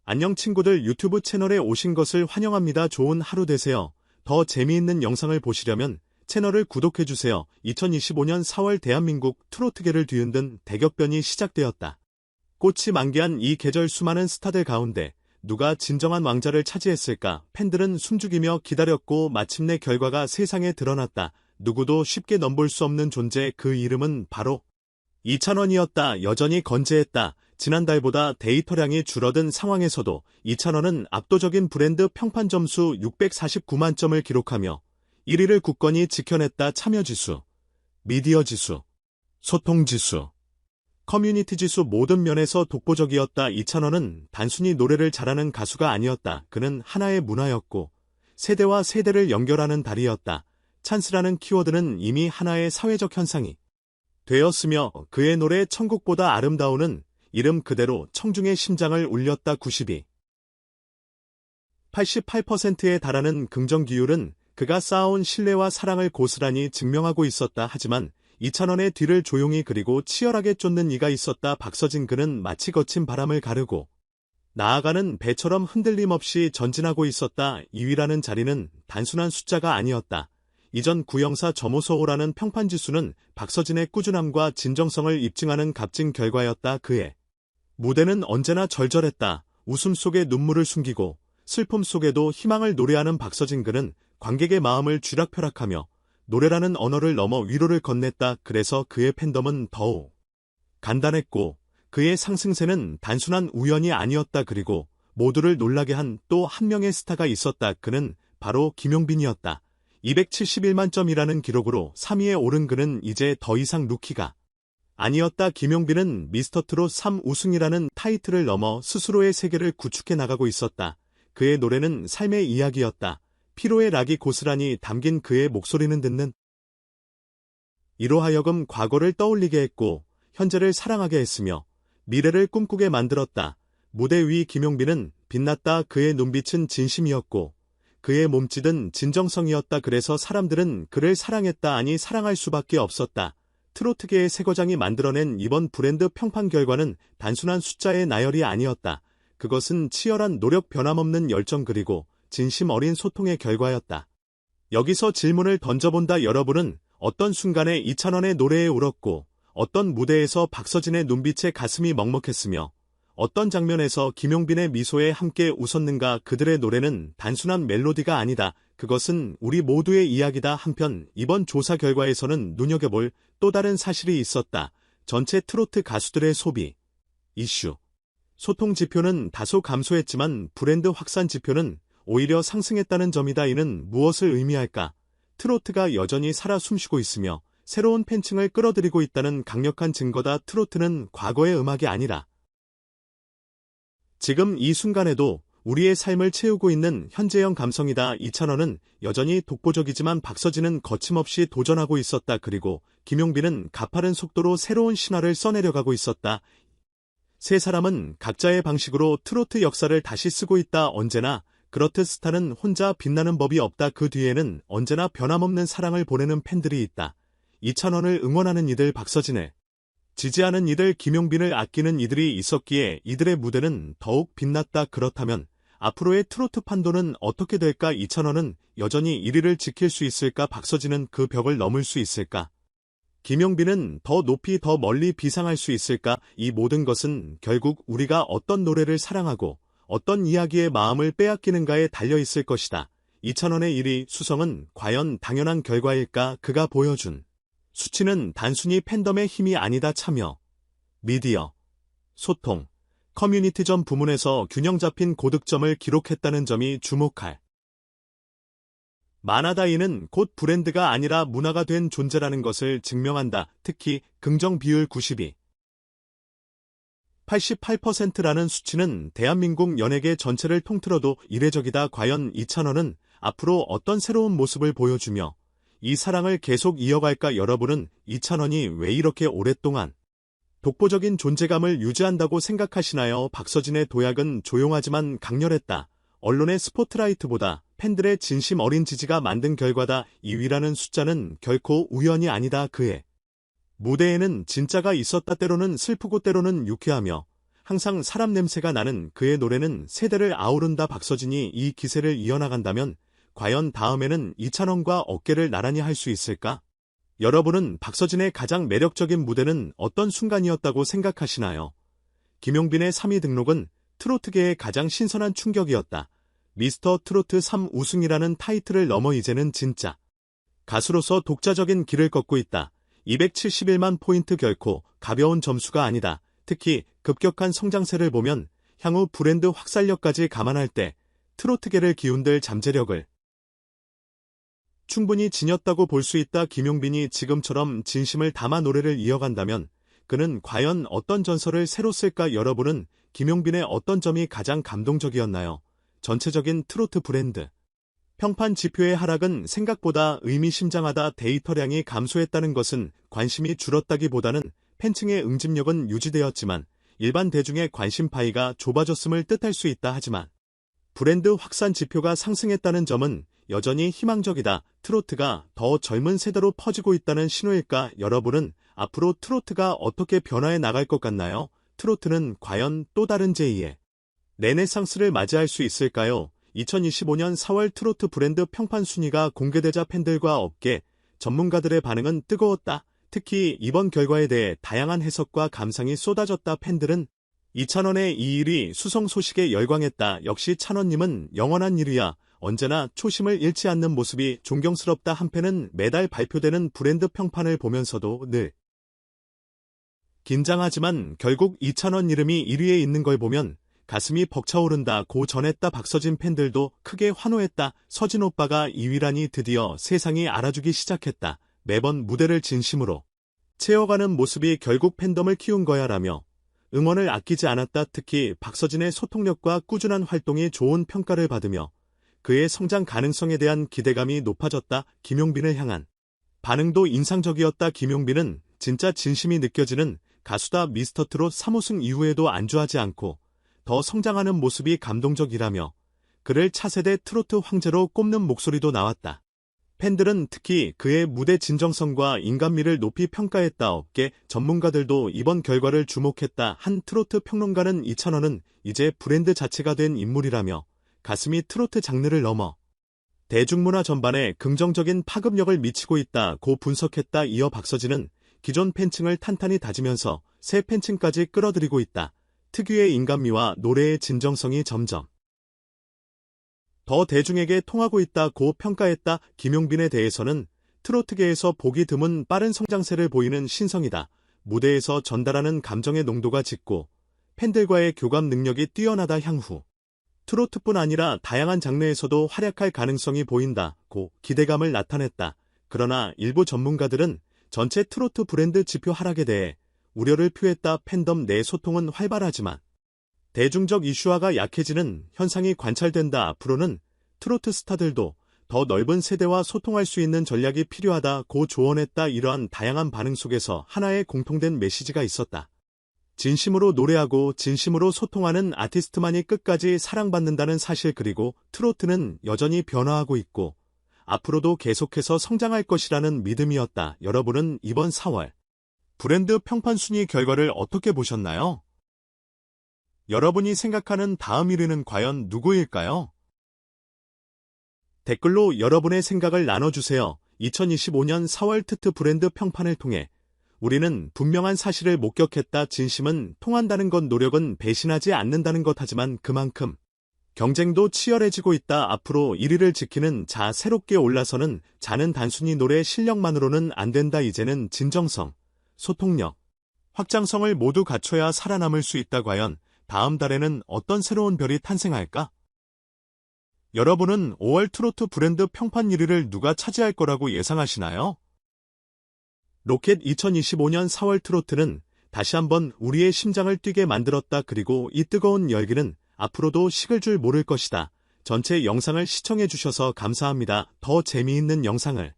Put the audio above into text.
안녕 친구들, 유튜브 채널에 오신 것을 환영합니다. 좋은 하루 되세요. 더 재미있는 영상을 보시려면 채널을 구독해주세요. 2025년 4월 대한민국 트로트계를 뒤흔든 대격변이 시작되었다. 꽃이 만개한 이 계절, 수많은 스타들 가운데 누가 진정한 왕자를 차지했을까? 팬들은 숨죽이며 기다렸고 마침내 결과가 세상에 드러났다. 누구도 쉽게 넘볼 수 없는 존재, 그 이름은 바로 이찬원이었다. 여전히 건재했다. 지난달보다 데이터량이 줄어든 상황에서도 이찬원은 압도적인 브랜드 평판 점수 649만 점을 기록하며 1위를 굳건히 지켜냈다. 참여지수, 미디어지수, 소통지수, 커뮤니티지수 모든 면에서 독보적이었다. 이찬원은 단순히 노래를 잘하는 가수가 아니었다. 그는 하나의 문화였고 세대와 세대를 연결하는 다리였다. 찬스라는 키워드는 이미 하나의 사회적 현상이 되었으며 그의 노래 천국보다 아름다운은 이름 그대로 청중의 심장을 울렸다. 88%에 달하는 긍정 기율은 그가 쌓아온 신뢰와 사랑을 고스란히 증명하고 있었다. 하지만 이찬원의 뒤를 조용히 그리고 치열하게 쫓는 이가 있었다. 박서진. 그는 마치 거친 바람을 가르고 나아가는 배처럼 흔들림 없이 전진하고 있었다. 2위라는 자리는 단순한 숫자가 아니었다. 이전 구형사 점오서오라는 평판지수는 박서진의 꾸준함과 진정성을 입증하는 값진 결과였다. 그의 무대는 언제나 절절했다. 웃음 속에 눈물을 숨기고 슬픔 속에도 희망을 노래하는 박서진. 그는 관객의 마음을 쥐락펴락하며 노래라는 언어를 넘어 위로를 건넸다. 그래서 그의 팬덤은 더욱 간단했고 그의 상승세는 단순한 우연이 아니었다. 그리고 모두를 놀라게 한 또 한 명의 스타가 있었다. 그는 바로 김용빈이었다. 271만 점이라는 기록으로 3위에 오른 그는 이제 더 이상 루키가 아니었다. 김용빈은 미스터트롯 3우승이라는 타이틀을 넘어 스스로의 세계를 구축해 나가고 있었다. 그의 노래는 삶의 이야기였다. 피로의 락이 고스란히 담긴 그의 목소리는 듣는 이로 하여금 과거를 떠올리게 했고 현재를 사랑하게 했으며 미래를 꿈꾸게 만들었다. 무대 위 김용빈은 빛났다. 그의 눈빛은 진심이었고 그의 몸짓은 진정성이었다. 그래서 사람들은 그를 사랑했다. 아니, 사랑할 수밖에 없었다. 트로트계의 새 거장이 만들어낸 이번 브랜드 평판 결과는 단순한 숫자의 나열이 아니었다. 그것은 치열한 노력, 변함없는 열정, 그리고 진심 어린 소통의 결과였다. 여기서 질문을 던져본다. 여러분은 어떤 순간에 이찬원의 노래에 울었고 어떤 무대에서 박서진의 눈빛에 가슴이 먹먹했으며 어떤 장면에서 김용빈의 미소에 함께 웃었는가? 그들의 노래는 단순한 멜로디가 아니다. 그것은 우리 모두의 이야기다. 한편 이번 조사 결과에서는 눈여겨볼 또 다른 사실이 있었다. 전체 트로트 가수들의 소비, 이슈, 소통 지표는 다소 감소했지만 브랜드 확산 지표는 오히려 상승했다는 점이다. 이는 무엇을 의미할까? 트로트가 여전히 살아 숨쉬고 있으며 새로운 팬층을 끌어들이고 있다는 강력한 증거다. 트로트는 과거의 음악이 아니라 지금 이 순간에도 우리의 삶을 채우고 있는 현재형 감성이다. 이찬원은 여전히 독보적이지만 박서진은 거침없이 도전하고 있었다. 그리고 김용빈은 가파른 속도로 새로운 신화를 써내려가고 있었다. 세 사람은 각자의 방식으로 트로트 역사를 다시 쓰고 있다. 언제나 그렇듯 스타는 혼자 빛나는 법이 없다. 그 뒤에는 언제나 변함없는 사랑을 보내는 팬들이 있다. 이찬원을 응원하는 이들, 박서진을 지지하는 이들, 김용빈을 아끼는 이들이 있었기에 이들의 무대는 더욱 빛났다. 그렇다면 앞으로의 트로트 판도는 어떻게 될까? 이찬원은 여전히 1위를 지킬 수 있을까? 박서진은 그 벽을 넘을 수 있을까? 김용빈은 더 높이, 더 멀리 비상할 수 있을까? 이 모든 것은 결국 우리가 어떤 노래를 사랑하고 어떤 이야기의 마음을 빼앗기는가에 달려있을 것이다. 이찬원의 1위 수성은 과연 당연한 결과일까? 그가 보여준 수치는 단순히 팬덤의 힘이 아니다. 참여, 미디어, 소통, 커뮤니티점 부문에서 균형 잡힌 고득점을 기록했다는 점이 주목할 만하다. 이는 곧 브랜드가 아니라 문화가 된 존재라는 것을 증명한다. 특히 긍정 비율 88%라는 수치는 대한민국 연예계 전체를 통틀어도 이례적이다. 과연 이찬원은 앞으로 어떤 새로운 모습을 보여주며 이 사랑을 계속 이어갈까? 여러분은 이찬원이 왜 이렇게 오랫동안 독보적인 존재감을 유지한다고 생각하시나요? 박서진의 도약은 조용하지만 강렬했다. 언론의 스포트라이트보다 팬들의 진심 어린 지지가 만든 결과다. 2위라는 숫자는 결코 우연이 아니다. 그의 무대에는 진짜가 있었다. 때로는 슬프고 때로는 유쾌하며 항상 사람 냄새가 나는 그의 노래는 세대를 아우른다. 박서진이 이 기세를 이어나간다면 과연 다음에는 이찬원과 어깨를 나란히 할 수 있을까? 여러분은 박서진의 가장 매력적인 무대는 어떤 순간이었다고 생각하시나요? 김용빈의 3위 등록은 트로트계의 가장 신선한 충격이었다. 미스터 트로트 3 우승이라는 타이틀을 넘어 이제는 진짜 가수로서 독자적인 길을 걷고 있다. 271만 포인트 결코 가벼운 점수가 아니다. 특히 급격한 성장세를 보면 향후 브랜드 확산력까지 감안할 때 트로트계를 기운들 잠재력을 충분히 지녔다고 볼 수 있다. 김용빈이 지금처럼 진심을 담아 노래를 이어간다면 그는 과연 어떤 전설을 새로 쓸까? 여러분은 김용빈의 어떤 점이 가장 감동적이었나요? 전체적인 트로트 브랜드 평판 지표의 하락은 생각보다 의미심장하다. 데이터량이 감소했다는 것은 관심이 줄었다기보다는 팬층의 응집력은 유지되었지만 일반 대중의 관심 파이가 좁아졌음을 뜻할 수 있다. 하지만 브랜드 확산 지표가 상승했다는 점은 여전히 희망적이다. 트로트가 더 젊은 세대로 퍼지고 있다는 신호일까? 여러분은 앞으로 트로트가 어떻게 변화해 나갈 것 같나요? 트로트는 과연 또 다른 제2의 르네상스를 맞이할 수 있을까요? 2025년 4월 트로트 브랜드 평판 순위가 공개되자 팬들과 업계, 전문가들의 반응은 뜨거웠다. 특히 이번 결과에 대해 다양한 해석과 감상이 쏟아졌다. 팬들은 이찬원의 이 일이 수성 소식에 열광했다. 역시 찬원님은 영원한 1위야. 언제나 초심을 잃지 않는 모습이 존경스럽다. 한편은 매달 발표되는 브랜드 평판을 보면서도 늘 긴장하지만 결국 이찬원 이름이 1위에 있는 걸 보면 가슴이 벅차오른다. 고 전했다. 박서진 팬들도 크게 환호했다. 서진 오빠가 2위라니 드디어 세상이 알아주기 시작했다. 매번 무대를 진심으로 채워가는 모습이 결국 팬덤을 키운 거야 라며 응원을 아끼지 않았다. 특히 박서진의 소통력과 꾸준한 활동이 좋은 평가를 받으며 그의 성장 가능성에 대한 기대감이 높아졌다. 김용빈을 향한 반응도 인상적이었다. 김용빈은 진짜 진심이 느껴지는 가수다. 미스터트롯 3호승 이후에도 안주하지 않고 더 성장하는 모습이 감동적이라며 그를 차세대 트로트 황제로 꼽는 목소리도 나왔다. 팬들은 특히 그의 무대 진정성과 인간미를 높이 평가했다. 업계 전문가들도 이번 결과를 주목했다. 한 트로트 평론가는 이찬원은 이제 브랜드 자체가 된 인물이라며 가슴이 트로트 장르를 넘어 대중문화 전반에 긍정적인 파급력을 미치고 있다고 분석했다. 이어 박서진은 기존 팬층을 탄탄히 다지면서 새 팬층까지 끌어들이고 있다. 특유의 인간미와 노래의 진정성이 점점 더 대중에게 통하고 있다고 평가했다. 김용빈에 대해서는 트로트계에서 보기 드문 빠른 성장세를 보이는 신성이다. 무대에서 전달하는 감정의 농도가 짙고 팬들과의 교감 능력이 뛰어나다. 향후 트로트뿐 아니라 다양한 장르에서도 활약할 가능성이 보인다고 기대감을 나타냈다. 그러나 일부 전문가들은 전체 트로트 브랜드 지표 하락에 대해 우려를 표했다. 팬덤 내 소통은 활발하지만 대중적 이슈화가 약해지는 현상이 관찰된다. 앞으로는 트로트 스타들도 더 넓은 세대와 소통할 수 있는 전략이 필요하다고 조언했다. 이러한 다양한 반응 속에서 하나의 공통된 메시지가 있었다. 진심으로 노래하고 진심으로 소통하는 아티스트만이 끝까지 사랑받는다는 사실. 그리고 트로트는 여전히 변화하고 있고 앞으로도 계속해서 성장할 것이라는 믿음이었다. 여러분은 이번 4월 브랜드 평판 순위 결과를 어떻게 보셨나요? 여러분이 생각하는 다음 1위는 과연 누구일까요? 댓글로 여러분의 생각을 나눠주세요. 2025년 4월 트트 브랜드 평판을 통해 우리는 분명한 사실을 목격했다. 진심은 통한다는 것, 노력은 배신하지 않는다는 것. 하지만 그만큼 경쟁도 치열해지고 있다. 앞으로 1위를 지키는 자, 새롭게 올라서는 자는 단순히 노래 실력만으로는 안 된다. 이제는 진정성, 소통력, 확장성을 모두 갖춰야 살아남을 수 있다. 과연 다음 달에는 어떤 새로운 별이 탄생할까? 여러분은 5월 트로트 브랜드 평판 1위를 누가 차지할 거라고 예상하시나요? 로켓 2025년 4월 트로트는 다시 한번 우리의 심장을 뛰게 만들었다. 그리고 이 뜨거운 열기는 앞으로도 식을 줄 모를 것이다. 전체 영상을 시청해주셔서 감사합니다. 더 재미있는 영상을